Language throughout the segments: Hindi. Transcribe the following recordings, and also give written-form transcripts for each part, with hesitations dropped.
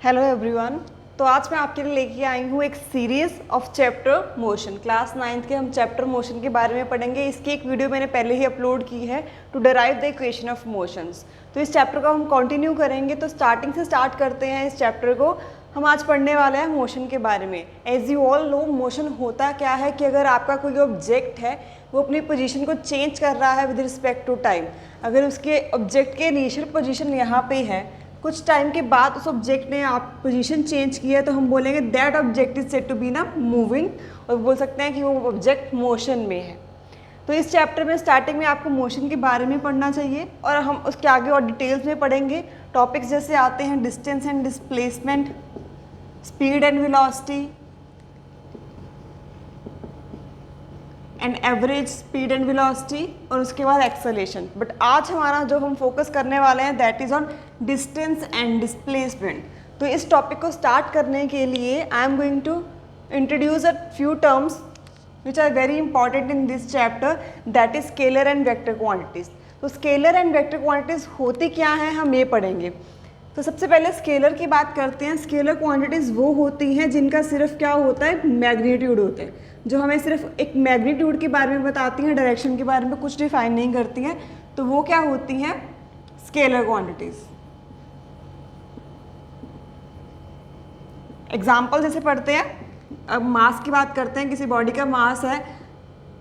Hello everyone. तो आज मैं आपके लिए लेके आई हूँ एक series of chapter motion. Class 9th के हम चैप्टर मोशन के बारे में पढ़ेंगे। इसकी एक वीडियो मैंने पहले ही अपलोड की है, to derive the equation of motions. तो इस चैप्टर को हम कंटिन्यू करेंगे। तो स्टार्टिंग से स्टार्ट करते हैं इस चैप्टर को। हम आज पढ़ने वाले हैं मोशन के बारे में। As you all know, motion होता क्या है कि अगर आपका कोई ऑब्जेक्ट है वो अपनी पोजीशन को चेंज कर रहा है विद रिस्पेक्ट टू टाइम। अगर उसके ऑब्जेक्ट के इनिशियल पोजीशन यहाँ पे है, कुछ टाइम के बाद उस ऑब्जेक्ट ने आप पोजीशन चेंज की है, तो हम बोलेंगे that object is said to be ना मूविंग, और बोल सकते हैं कि वो ऑब्जेक्ट मोशन में है। तो इस चैप्टर में स्टार्टिंग में आपको मोशन के बारे में पढ़ना चाहिए और हम उसके आगे और डिटेल्स में पढ़ेंगे। टॉपिक्स जैसे आते हैं distance and displacement, speed and velocity and average speed and velocity, और उसके बाद एक्सेलेरेशन। बट आज हमारा जो हम फोकस करने वाले हैं that is on distance and displacement. तो इस टॉपिक को स्टार्ट करने के लिए I am going to introduce a few terms which are very important in this chapter, that is scalar and vector quantities. तो स्केलर एंड वेक्टर क्वांटिटीज़ होती क्या हैं हम ये पढ़ेंगे। तो सबसे पहले स्केलर की बात करते हैं। स्केलर क्वांटिटीज़ वो होती हैं जिनका सिर्फ क्या होता है, मैग्नीट्यूड होता है, जो हमें सिर्फ एक मैग्नीट्यूड के बारे में बताती हैं, डायरेक्शन के बारे में कुछ डिफाइन नहीं करती हैं। तो वो क्या होती हैं, स्केलर क्वांटिटीज़। एग्जाम्पल जैसे पढ़ते हैं, अब मास की बात करते हैं। किसी बॉडी का मास है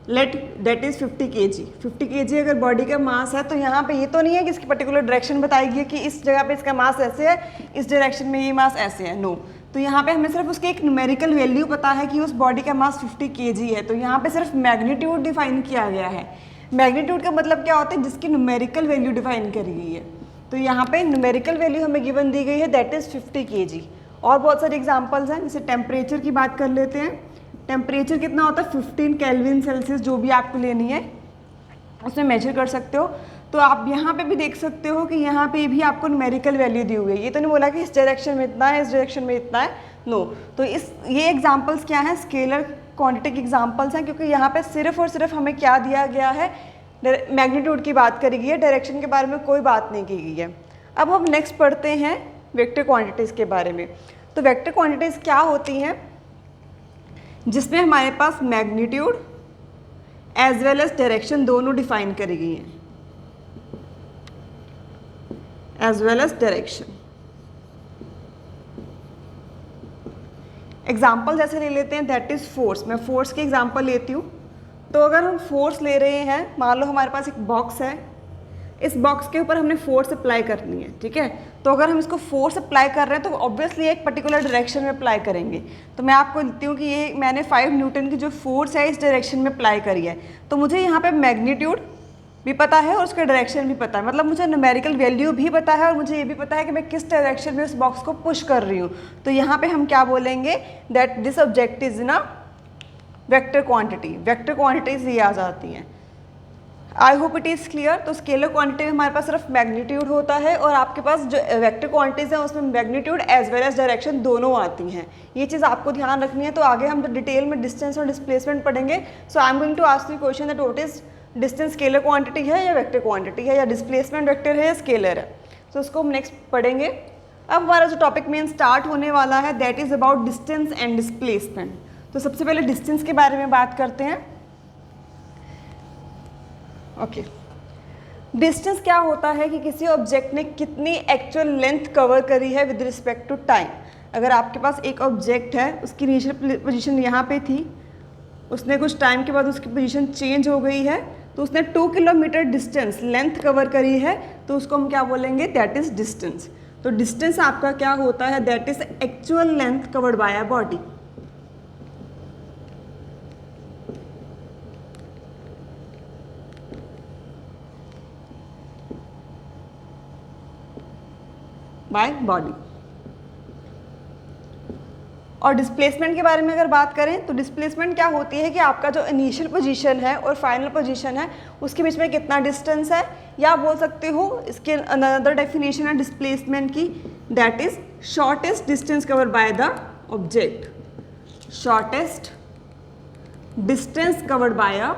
let that is 50 kg। 50 kg अगर बॉडी का मास है, तो यहाँ पे ये तो नहीं है कि इसकी पर्टिकुलर डायरेक्शन बताएगी कि इस जगह पे इसका मास ऐसे है, इस डायरेक्शन में ये मास ऐसे है। नो, तो यहाँ पे हमें सिर्फ उसकी एक न्यूमेरिकल वैल्यू पता है कि उस बॉडी का मास 50 kg है। तो यहाँ पे सिर्फ मैग्नीट्यूड डिफाइन किया गया है। मैग्नीट्यूड का मतलब क्या होता है, जिसकी न्यूमेरिकल वैल्यू डिफाइन करी गई है। तो यहाँ पे न्यूमेरिकल वैल्यू हमें गिवन दी गई है, दैट इज़ 50 kg। और बहुत सारे एग्जाम्पल्स हैं, जैसे टेम्परेचर की बात कर लेते हैं। टेम्परेचर कितना होता है, 15 केल्विन सेल्सियस, जो भी आपको लेनी है उसमें मेजर कर सकते हो। तो आप यहाँ पे भी देख सकते हो कि यहाँ पे भी आपको न्यूमेरिकल वैल्यू दी हुई है। ये तो नहीं बोला कि इस डायरेक्शन में इतना है, इस डायरेक्शन में इतना है, नो। तो ये एग्जाम्पल्स क्या हैं, स्केलर क्वांटिटी के एग्जाम्पल्स हैं, क्योंकि यहाँ पे सिर्फ और सिर्फ हमें क्या दिया गया है, मैग्नीट्यूड की बात करी गई है, डायरेक्शन के बारे में कोई बात नहीं की गई है। अब हम नेक्स्ट पढ़ते हैं वेक्टर क्वांटिटीज़ के बारे में। तो वेक्टर क्वांटिटीज़ क्या होती हैं, जिसमें हमारे पास magnitude as well as direction दोनों डिफाइन करी गई हैं, as well as direction. Example जैसे ले लेते हैं, दैट इज फोर्स। मैं फोर्स की एग्जाम्पल लेती हूँ। तो अगर हम फोर्स ले रहे हैं, मान लो हमारे पास एक बॉक्स है, इस बॉक्स के ऊपर हमने फोर्स अप्लाई करनी है, ठीक है। तो अगर हम इसको फोर्स अप्लाई कर रहे हैं तो ऑब्वियसली एक पर्टिकुलर डायरेक्शन में अप्लाई करेंगे। तो मैं आपको लिखती हूँ कि ये मैंने 5 न्यूटन की जो फोर्स है इस डायरेक्शन में अप्लाई करी है। तो मुझे यहाँ पे मैग्नीट्यूड भी पता है और उसका डायरेक्शन भी पता है, मतलब मुझे न्यूमेरिकल वैल्यू भी पता है और मुझे ये भी पता है कि मैं किस डायरेक्शन में उस बॉक्स को पुश कर रही हूँ। तो यहाँ पे हम क्या बोलेंगे, दैट दिस ऑब्जेक्ट इज ना वेक्टर क्वांटिटी। वेक्टर क्वांटिटीज ये आ जाती हैं। आई होप इट इज़ क्लियर। तो स्केलर क्वांटिटी में हमारे पास सिर्फ मैग्नीट्यूड होता है, और आपके पास जो वेक्टर क्वांटिटीज़ हैं उसमें magnitude as well as direction दोनों आती हैं। ये चीज़ आपको ध्यान रखनी है। तो आगे हम डिटेल में डिस्टेंस और डिस्प्लेसमेंट पढ़ेंगे। So I am going to ask you question that what is distance, scalar quantity है या वेक्टर क्वांटिटी है, या डिस्प्लेसमेंट वेक्टर है या स्केलर है। तो उसको हम नेक्स्ट पढ़ेंगे। अब हमारा जो टॉपिक मेन स्टार्ट होने वाला है that is about distance and displacement. तो सबसे पहले डिस्टेंस के बारे में बात करते हैं। ओके, डिस्टेंस क्या होता है कि किसी ऑब्जेक्ट ने कितनी एक्चुअल लेंथ कवर करी है विद रिस्पेक्ट टू टाइम। अगर आपके पास एक ऑब्जेक्ट है, उसकी इनिशियल पोजीशन यहाँ पे थी, उसने कुछ टाइम के बाद उसकी पोजीशन चेंज हो गई है, तो उसने 2 किलोमीटर डिस्टेंस लेंथ कवर करी है, तो उसको हम क्या बोलेंगे, दैट इज डिस्टेंस। तो डिस्टेंस आपका क्या होता है, that is actual length covered bye a body. By body. और डिस्प्लेसमेंट के बारे में अगर बात करें, तो डिस्प्लेसमेंट क्या होती है कि आपका जो इनिशियल पोजीशन है और फाइनल पोजीशन है उसके बीच में कितना डिस्टेंस है, या बोल सकते हो इसके अनदर डेफिनेशन है डिस्प्लेसमेंट की, that is shortest distance cover by the object. Shortest distance covered by a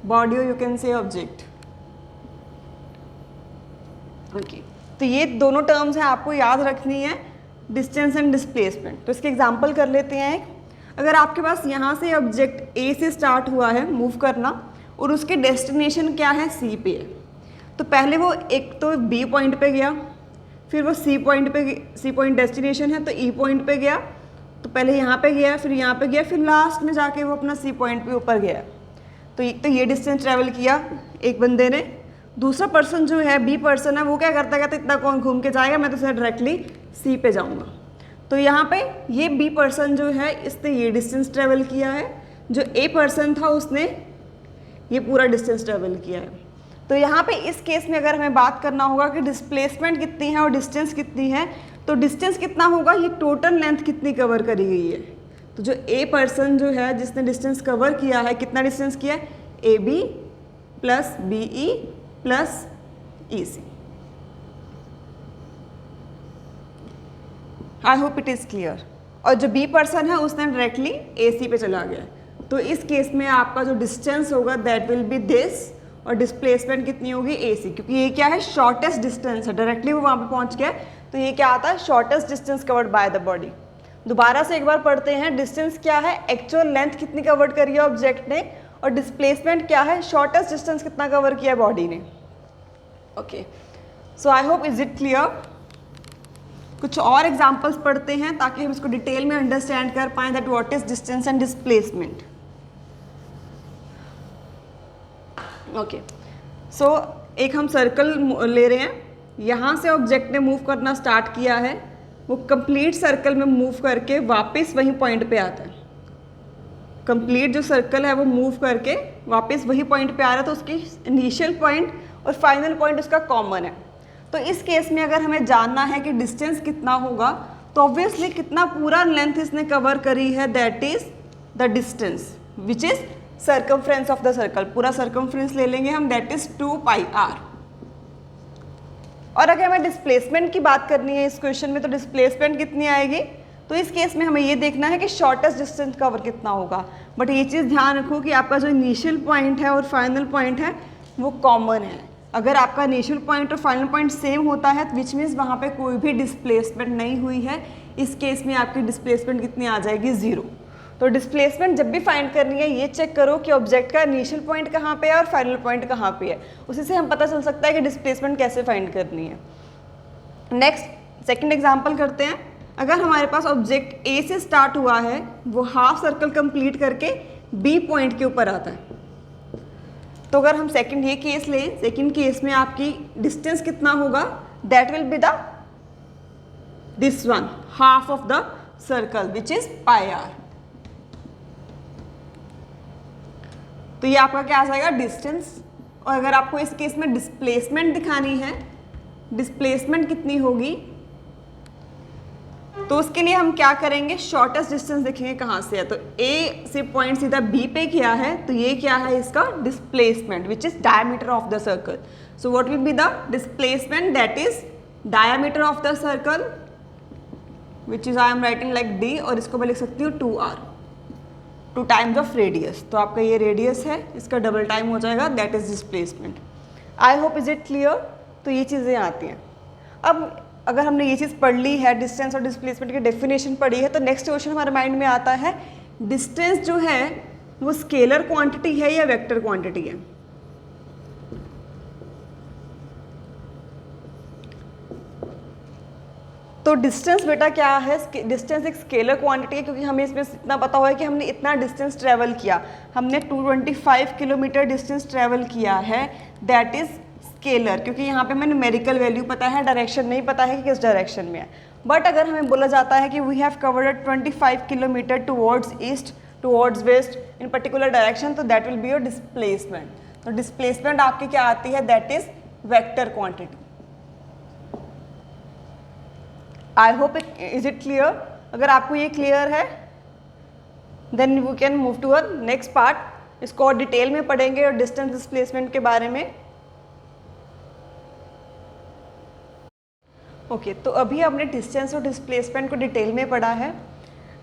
body, or you can say object. Okay. तो ये दोनों टर्म्स हैं, आपको याद रखनी है, डिस्टेंस एंड डिस्प्लेसमेंट। तो इसके एग्जांपल कर लेते हैं एक। अगर आपके पास यहाँ से ऑब्जेक्ट ए से स्टार्ट हुआ है मूव करना और उसके डेस्टिनेशन क्या है, सी पे है, तो पहले वो एक तो बी पॉइंट पे गया, फिर वो सी पॉइंट डेस्टिनेशन है तो ई पॉइंट पे गया, तो पहले यहाँ पे गया, फिर यहाँ पे गया, फिर लास्ट में जाके वो अपना सी पॉइंट पे ऊपर गया। तो ये डिस्टेंस ट्रैवल किया एक बंदे ने। दूसरा पर्सन जो है, बी पर्सन है, वो क्या करता है, कहता इतना कौन घूम के जाएगा, मैं तो सीधा डायरेक्टली सी पे जाऊँगा। तो यहाँ पे ये बी पर्सन जो है इसने ये डिस्टेंस ट्रैवल किया है, जो ए पर्सन था उसने ये पूरा डिस्टेंस ट्रैवल किया है। तो यहाँ पे इस केस में अगर हमें बात करना होगा कि डिस्प्लेसमेंट कितनी है और डिस्टेंस कितनी है, तो डिस्टेंस कितना होगा, ये टोटल लेंथ कितनी कवर करी गई है। तो जो ए पर्सन जो है जिसने डिस्टेंस कवर किया है, कितना डिस्टेंस किया है, a b plus b e plus e c. I hope it is clear. और जो बी पर्सन है उसने डायरेक्टली ए सी पे चला गया, तो इस केस में आपका जो डिस्टेंस होगा दैट विल बी दिस, और डिस्प्लेसमेंट कितनी होगी, ए सी, क्योंकि ये क्या है, शॉर्टेस्ट डिस्टेंस है, डायरेक्टली वो वहाँ पे पहुँच गया, तो ये क्या आता है, shortest distance covered by the body. दोबारा से एक बार पढ़ते हैं, डिस्टेंस क्या है, एक्चुअल लेंथ कितनी कवर्ड करी है ऑब्जेक्ट ने, और डिस्प्लेसमेंट क्या है, शॉर्टेस्ट डिस्टेंस कितना कवर किया है बॉडी ने। Okay, so I hope is it clear. कुछ और एग्जांपल्स पढ़ते हैं ताकि हम इसको डिटेल में अंडरस्टैंड कर पाएं that what is distance and displacement. Okay, so एक हम सर्कल ले रहे हैं, यहाँ से ऑब्जेक्ट ने मूव करना स्टार्ट किया है, वो कंप्लीट सर्कल में मूव करके वापस वही पॉइंट पे आता है। कंप्लीट जो सर्कल है वो मूव करके वापस वही पॉइंट पे आ रहा है, तो उसकी इनिशियल पॉइंट और फाइनल पॉइंट उसका कॉमन है। तो इस केस में अगर हमें जानना है कि डिस्टेंस कितना होगा, तो ऑब्वियसली कितना पूरा लेंथ इसने कवर करी है, that is the distance which is circumference of the circle. पूरा सर्कमफ्रेंस ले लेंगे हम, दैट इज 2 पाई आर। और अगर हमें डिस्प्लेसमेंट की बात करनी है इस क्वेश्चन में, तो डिस्प्लेसमेंट कितनी आएगी, तो इस केस में हमें ये देखना है कि शॉर्टेस्ट डिस्टेंस कवर कितना होगा। बट ये चीज़ ध्यान रखो कि आपका जो इनिशियल पॉइंट है और फाइनल पॉइंट है वो कॉमन है। अगर आपका इनिशियल पॉइंट और फाइनल पॉइंट सेम होता है, विच मीन्स वहाँ पे कोई भी डिस्प्लेसमेंट नहीं हुई है, इस केस में आपकी डिस्प्लेसमेंट कितनी आ जाएगी, 0। तो डिस्प्लेसमेंट जब भी फाइंड करनी है, ये चेक करो कि ऑब्जेक्ट का इनिशियल पॉइंट कहाँ पे है और फाइनल पॉइंट कहाँ पे है, उसी से हम पता चल सकता है कि डिस्प्लेसमेंट कैसे फाइंड करनी है। नेक्स्ट सेकंड एग्जांपल करते हैं। अगर हमारे पास ऑब्जेक्ट ए से स्टार्ट हुआ है, वो हाफ सर्कल कंप्लीट करके बी पॉइंट के ऊपर आता है, तो अगर हम सेकंड ये केस लें, सेकंड केस में आपकी डिस्टेंस कितना होगा, that will be the this one, half of the circle which is pi r. तो ये आपका क्या आ जाएगा, डिस्टेंस। और अगर आपको इस केस में डिस्प्लेसमेंट दिखानी है, डिस्प्लेसमेंट कितनी होगी, तो उसके लिए हम क्या करेंगे, शॉर्टेस्ट डिस्टेंस देखेंगे कहाँ से है। तो ए से पॉइंट सीधा बी पे किया है, तो ये क्या है इसका displacement which is diameter of the circle. So what will be the displacement, that is diameter of the circle which is I am writing like D, और इसको मैं लिख सकती हूँ 2r, 2 टाइम्स ऑफ रेडियस। तो आपका ये रेडियस है, इसका डबल टाइम हो जाएगा, that is displacement. I hope is it clear. तो ये चीज़ें आती हैं। अब अगर हमने ये चीज़ पढ़ ली है, डिस्टेंस और डिस्प्लेसमेंट की डेफिनेशन पढ़ी है, तो नेक्स्ट क्वेश्चन हमारे माइंड में आता है, डिस्टेंस जो है वो स्केलर क्वांटिटी है या वेक्टर क्वांटिटी है। तो डिस्टेंस बेटा क्या है, डिस्टेंस एक स्केलर क्वांटिटी है, क्योंकि हमें इसमें इतना पता हुआ है कि हमने इतना डिस्टेंस ट्रेवल किया, हमने 225 किलोमीटर डिस्टेंस ट्रेवल किया है, दैट इज स्केलर, क्योंकि यहाँ पे हमें न्यूमेरिकल वैल्यू पता है, डायरेक्शन नहीं पता है कि किस डायरेक्शन में है। बट अगर हमें बोला जाता है कि we have covered 25 kilometre towards east, towards west in particular direction, तो that will be your displacement. तो डिस्प्लेसमेंट आपकी क्या आती है, that is vector quantity. I hope is it clear. अगर आपको ये क्लियर है, then we can move to a next part. इसको और डिटेल में पढ़ेंगे और डिस्टेंस डिस्प्लेसमेंट के बारे में। ओके, तो अभी हमने डिस्टेंस और डिस्प्लेसमेंट को डिटेल में पढ़ा है,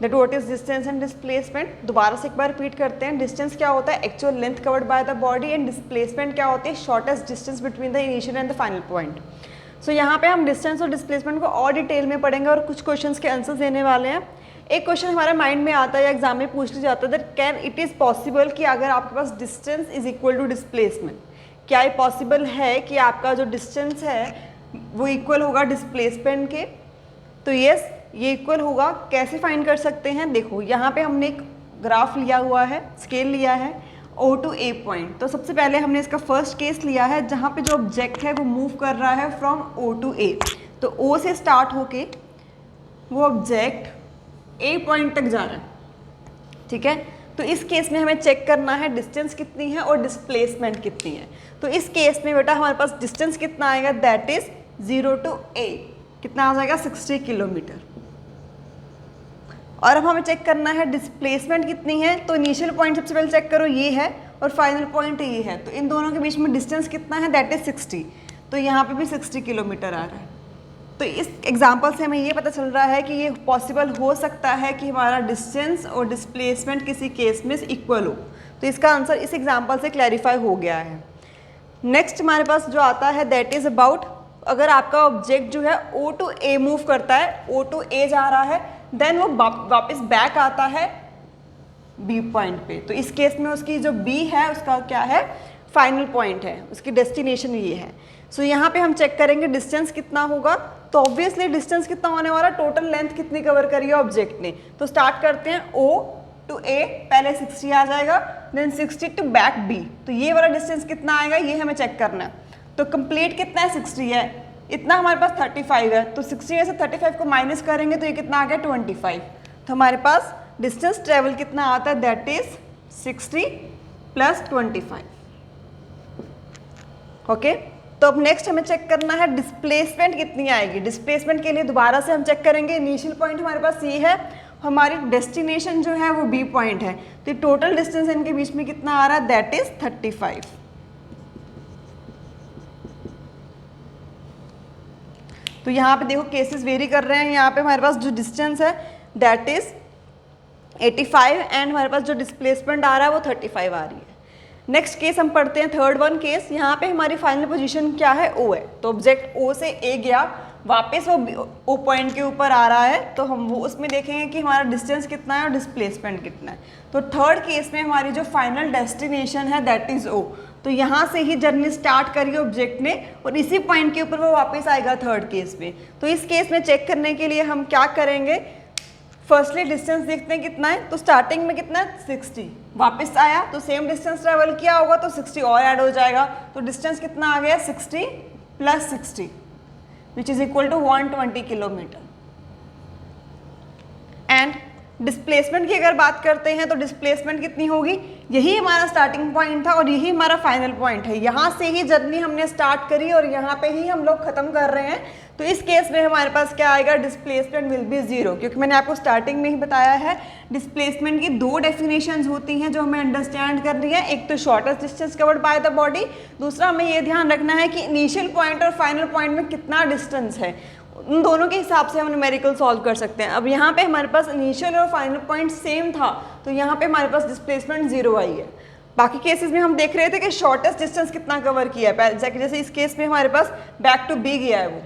that what is distance and displacement. दोबारा से एक बार रिपीट करते हैं। डिस्टेंस क्या होता है, actual length covered by the body, and displacement क्या होती है, shortest distance between the initial and the final point. So यहाँ पे हम डिस्टेंस और डिस्प्लेसमेंट को और डिटेल में पढ़ेंगे और कुछ क्वेश्चंस के आंसर्स देने वाले हैं। एक क्वेश्चन हमारे माइंड में आता है या एग्जाम में पूछ लिया जाता है that can it is possible कि अगर आपके पास distance is equal to displacement, क्या ये पॉसिबल है कि आपका जो डिस्टेंस है वो इक्वल होगा डिस्प्लेसमेंट के? तो यस, ये इक्वल होगा। कैसे फाइंड कर सकते हैं? देखो यहाँ पे हमने एक ग्राफ लिया हुआ है, स्केल लिया है O टू A पॉइंट। तो सबसे पहले हमने इसका फर्स्ट केस लिया है जहाँ पे जो ऑब्जेक्ट है वो मूव कर रहा है फ्रॉम O टू A। तो O से स्टार्ट होके वो ऑब्जेक्ट A पॉइंट तक जा रहा है, ठीक है। तो इस केस में हमें चेक करना है डिस्टेंस कितनी है और डिस्प्लेसमेंट कितनी है। तो इस केस में बेटा हमारे पास डिस्टेंस कितना आएगा, दैट इज 0 टू A, कितना आ जाएगा 60 किलोमीटर। और अब हमें चेक करना है डिस्प्लेसमेंट कितनी है। तो इनिशियल पॉइंट सबसे पहले चेक करो, ये है, और फाइनल पॉइंट ये है। तो इन दोनों के बीच में डिस्टेंस कितना है, दैट इज 60। तो यहाँ पे भी 60 किलोमीटर आ रहा है। तो इस एग्जाम्पल से हमें ये पता चल रहा है कि ये पॉसिबल हो सकता है कि हमारा डिस्टेंस और डिस्प्लेसमेंट किसी केस में इक्वल हो। तो इसका आंसर इस एग्जाम्पल से क्लैरिफाई हो गया है। नेक्स्ट हमारे पास जो आता है दैट इज अबाउट, अगर आपका ऑब्जेक्ट जो है O टू A मूव करता है, O टू A जा रहा है, देन वो वापस बैक आता है B पॉइंट पे। तो इस केस में उसकी जो B है उसका क्या है, फाइनल पॉइंट है, उसकी डेस्टिनेशन ये है। सो यहाँ पे हम चेक करेंगे डिस्टेंस कितना होगा। तो ऑब्वियसली डिस्टेंस कितना होने वाला, टोटल लेंथ कितनी कवर करी है ऑब्जेक्ट ने। तो स्टार्ट करते हैं O टू A, पहले 60 आ जाएगा, देन 60 टू बैक B। तो ये वाला डिस्टेंस कितना आएगा ये हमें चेक करना है। तो कंप्लीट कितना है, 60 है, इतना हमारे पास 35 है। तो 60 में से 35 को माइनस करेंगे तो ये कितना आ गया 25। तो हमारे पास डिस्टेंस ट्रेवल कितना आता है, दैट इज 60 प्लस 25। ओके, तो अब नेक्स्ट हमें चेक करना है डिस्प्लेसमेंट कितनी आएगी। डिस्प्लेसमेंट के लिए दोबारा से हम चेक करेंगे, इनिशियल पॉइंट हमारे पास ये है, हमारी डेस्टिनेशन जो है वो B पॉइंट है। तो टोटल डिस्टेंस इनके बीच में कितना आ रहा है, दैट इज 35। तो यहाँ पे देखो केसेस वेरी कर रहे हैं। यहाँ पे हमारे पास जो डिस्टेंस है दैट इज 85 एंड हमारे पास जो डिस्प्लेसमेंट आ रहा है वो 35 आ रही है। नेक्स्ट केस हम पढ़ते हैं, थर्ड वन केस। यहाँ पे हमारी फाइनल पोजीशन क्या है, O है। तो ऑब्जेक्ट O से A गया, वापस वो O पॉइंट के ऊपर आ रहा है। तो हम वो उसमें देखेंगे कि हमारा डिस्टेंस कितना है और डिस्प्लेसमेंट कितना है। तो थर्ड केस में हमारी जो फाइनल डेस्टिनेशन है दैट इज O। तो यहाँ से ही जर्नी स्टार्ट करी ऑब्जेक्ट ने और इसी पॉइंट के ऊपर वो वापस आएगा थर्ड केस में। तो इस केस में चेक करने के लिए हम क्या करेंगे, फर्स्टली डिस्टेंस देखते हैं कितना है। तो स्टार्टिंग में कितना है 60, वापस आया तो सेम डिस्टेंस ट्रेवल किया होगा तो 60 और ऐड हो जाएगा। तो डिस्टेंस कितना आ गया 60 plus 60 which is equal to 120 kilometre. And displacement की अगर बात करते हैं तो डिस्प्लेसमेंट कितनी होगी, यही हमारा स्टार्टिंग पॉइंट था और यही हमारा फाइनल पॉइंट है। यहाँ से ही जर्नी हमने स्टार्ट करी और यहाँ पे ही हम लोग खत्म कर रहे हैं। तो इस केस में हमारे पास क्या आएगा, डिस्प्लेसमेंट विल बी 0, क्योंकि मैंने आपको स्टार्टिंग में ही बताया है डिस्प्लेसमेंट की दो डेफिनेशंस होती हैं जो हमें अंडरस्टैंड करनी है। एक तो shortest distance covered by the body, दूसरा हमें ये ध्यान रखना है कि इनिशियल पॉइंट और फाइनल पॉइंट में कितना डिस्टेंस है। उन दोनों के हिसाब से हम न्यूमेरिकल सॉल्व कर सकते हैं। अब यहाँ पे हमारे पास इनिशियल और फाइनल पॉइंट सेम था तो यहाँ पे हमारे पास डिस्प्लेसमेंट 0 आई है। बाकी केसेस में हम देख रहे थे कि शॉर्टेस्ट डिस्टेंस कितना कवर किया है, जैसे इस केस में हमारे पास बैक टू बी गया है वो।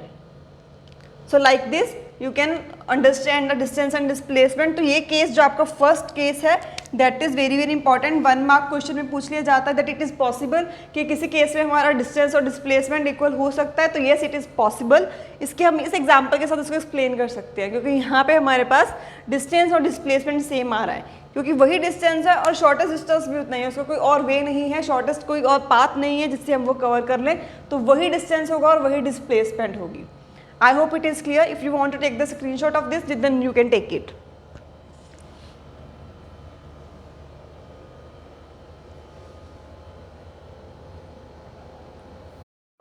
So like this you can understand the distance and displacement. तो ये केस जो आपका फर्स्ट केस है that is very very important. 1 mark question में पूछ लिया जाता है दैट इट इज पॉसिबल कि किसी केस में हमारा डिस्टेंस और डिस्प्लेसमेंट इक्वल हो सकता है। तो येस इट इज पॉसिबल। इसके हम इस एग्जांपल के साथ इसको एक्सप्लेन कर सकते हैं, क्योंकि यहाँ पे हमारे पास डिस्टेंस और डिस्प्लेसमेंट सेम आ रहा है, क्योंकि वही डिस्टेंस है और शॉर्टेस्ट डिस्टेंस भी उतना ही है, उसका कोई और वे नहीं है, शॉर्टेस्ट कोई और पाथ नहीं है जिससे हम वो कवर कर लें। तो वही डिस्टेंस होगा और वही डिस्प्लेसमेंट होगी। I hope it is clear. If you want to take the screenshot of this, then you can take it.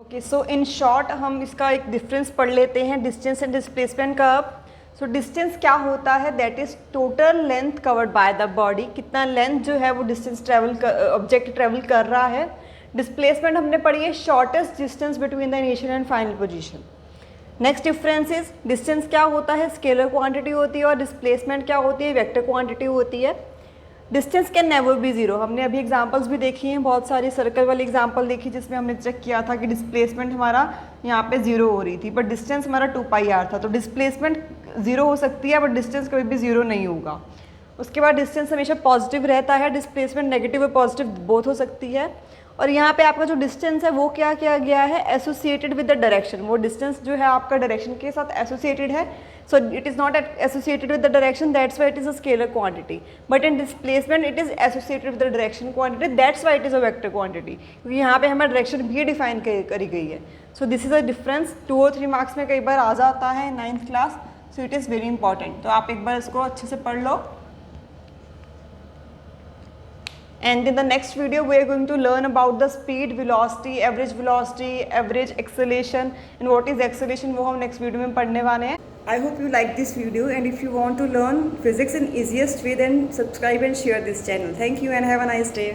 Okay, so in short हम इसका एक डिफरेंस पढ़ लेते हैं डिस्टेंस एंड डिस्प्लेसमेंट का। अब सो डिस्टेंस क्या होता है, that is total length covered by the body, कितना लेंथ जो है वो डिस्टेंस ट्रेवल ऑब्जेक्ट ट्रेवल कर रहा है। डिस्प्लेसमेंट हमने पढ़ी है shortest distance between the initial and final position. Next difference is distance क्या होता है, स्केलर क्वांटिटी होती है, और डिस्प्लेसमेंट क्या होती है, वेक्टर क्वांटिटी होती है। Distance can never be zero. हमने अभी एग्जांपल्स भी देखी हैं, बहुत सारी सर्कल वाली एग्जांपल देखी जिसमें हमने चेक किया था कि डिस्प्लेसमेंट हमारा यहाँ पे जीरो हो रही थी, बट डिस्टेंस हमारा 2πr था। तो डिस्प्लेसमेंट जीरो हो सकती है बट डिस्टेंस कभी भी जीरो नहीं होगा। उसके बाद डिस्टेंस हमेशा पॉजिटिव रहता है, डिस्प्लेसमेंट नेगेटिव और पॉजिटिव बोथ हो सकती है। और यहाँ पे आपका जो डिस्टेंस है वो क्या किया गया है, एसोसिएटेड विद द डायरेक्शन। वो डिस्टेंस जो है आपका डायरेक्शन के साथ एसोसिएटेड है, so it is not associated with the direction, that's why it is a scalar quantity. But in displacement it is associated with the direction quantity, that's why it is a vector quantity, क्योंकि यहाँ पे हमारा डायरेक्शन भी डिफाइन करी गई है। So this is a difference. 2 और 3 मार्क्स में कई बार आ जाता है 9th class, so it is very important. तो आप एक बार इसको अच्छे से पढ़ लो। And in the next video we are going to learn about the speed, velocity, average acceleration and what is acceleration, वो हम next video में पढ़ने वाले हैं। I hope you like this video, and if you want to learn physics in easiest way then subscribe and share this channel. Thank you and have a nice day.